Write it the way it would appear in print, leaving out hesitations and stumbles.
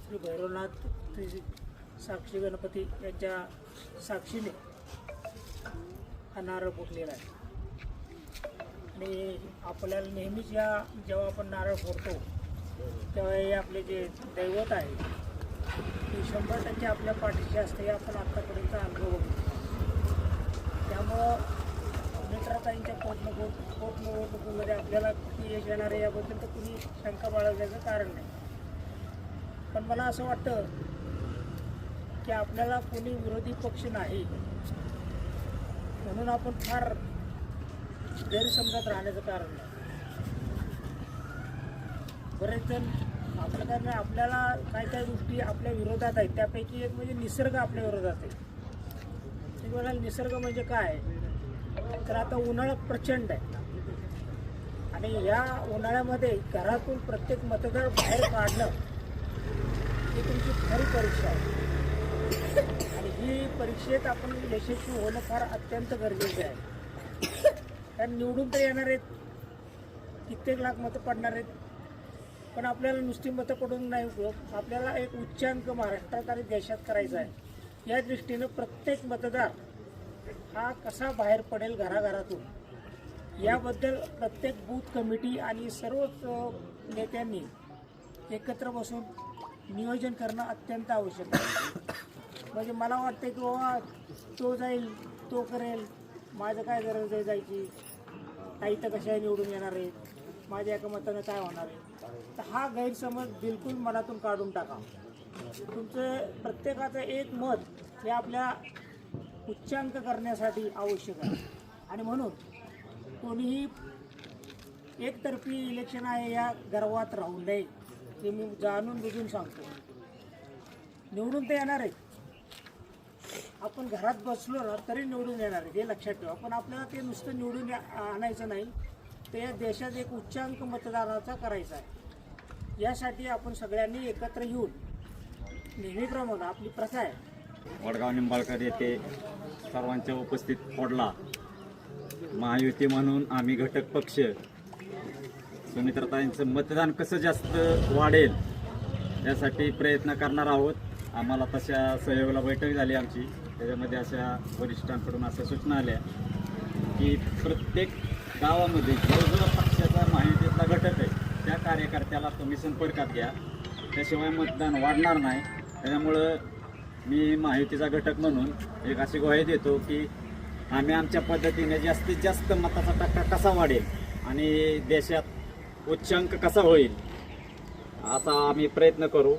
श्री भैरवनाथ श्री साक्षी गणपती यांच्या साक्षीने हा नारळ फुटलेला आहे. आणि आपल्याला नेहमीच जेव्हा आपण नारळ फोडतो तेव्हा हे आपले जे दैवत आहे ते 100% आपल्या पाठीशी असते, हे आपण आत्तापर्यंत अनुभव बघतो. त्यामुळं मित्रताईंच्या पोटनिवडणुकीमध्ये आपल्याला किती यश येणार आहे याबद्दल तर कुणी शंका बाळगण्याचं कारण नाही. पण मला असं वाटतं की आपल्याला कोणी विरोधी पक्ष नाही म्हणून आपण फार गैरसमजात राहण्याचं कारण नाही. बरेच जण आपल्याला काय काय गोष्टी आपल्या विरोधात आहेत, त्यापैकी एक म्हणजे निसर्ग आपल्या विरोधात आहे. तुम्ही म्हणाल निसर्ग म्हणजे काय, तर आता उन्हाळा प्रचंड आहे आणि या उन्हाळ्यामध्ये घरातून प्रत्येक मतदार बाहेर काढणं ही तुमची खरी परीक्षा आहे. आणि ही परीक्षेत आपण यशस्वी होणं फार अत्यंत गरजेचं आहे. कारण निवडून तर येणार आहेत, कित्येक लाख मतं पडणार आहेत, पण आपल्याला नुसती मतं पडून नाही उपयोग. आपल्याला एक उच्चांक महाराष्ट्रात आणि देशात करायचा आहे. या दृष्टीनं प्रत्येक मतदार हा कसा बाहेर पडेल घराघरातून याबद्दल प्रत्येक बूथ कमिटी आणि सर्वच नेत्यांनी एकत्र बसून नियोजन करणं अत्यंत आवश्यक आहे. म्हणजे मला वाटतं की बाबा तो जाईल तो करेल, माझं काय गरज आहे जायची, काही तर कशा निवडून येणार आहे, माझ्या एका मतानं काय होणार आहे. तर हा गैरसमज बिलकुल मनातून काढून टाका. तुमचं प्रत्येकाचं एक मत हे आपल्या उच्चांक करण्यासाठी आवश्यक आहे. आणि म्हणून कोणीही एकतर्फी इलेक्शन आहे या गर्वात राहू नये, हे मी जाणून बुजून सांगतो. निवडून तर येणार आहे, आपण घरात बसलो ना तरी निवडून येणार आहे हे लक्षात ठेवा. पण आपल्याला ते नुसतं निवडून आणायचं नाही, ते या देशात एक उच्चांक मतदाराचा करायचा आहे. यासाठी आपण सगळ्यांनी एकत्र येऊन नेहमीप्रमाणे आपली प्रथा आहे वडगाव निंबाळकर येथे सर्वांच्या उपस्थित फोडला. महायुती म्हणून आम्ही घटक पक्ष सुमित्राताईंचं मतदान कसं जास्त वाढेल यासाठी प्रयत्न करणार आहोत. आम्हाला तशा सहयोगाला बैठक झाली आमची, त्याच्यामध्ये अशा वरिष्ठांकडून अशा सूचना आल्या की प्रत्येक गावामध्ये जो जो पक्षाचा महायुतीतला घटक आहे त्या कार्यकर्त्याला तुम्ही संपर्कात घ्या, त्याशिवाय मतदान वाढणार नाही. त्याच्यामुळं मी महायुतीचा घटक म्हणून एक अशी ग्वाही देतो की आम्ही आमच्या पद्धतीने जास्तीत जास्त मताचा टक्का कसा वाढेल आणि देशात उच्चांक कसा होईल असा आम्ही प्रयत्न करू.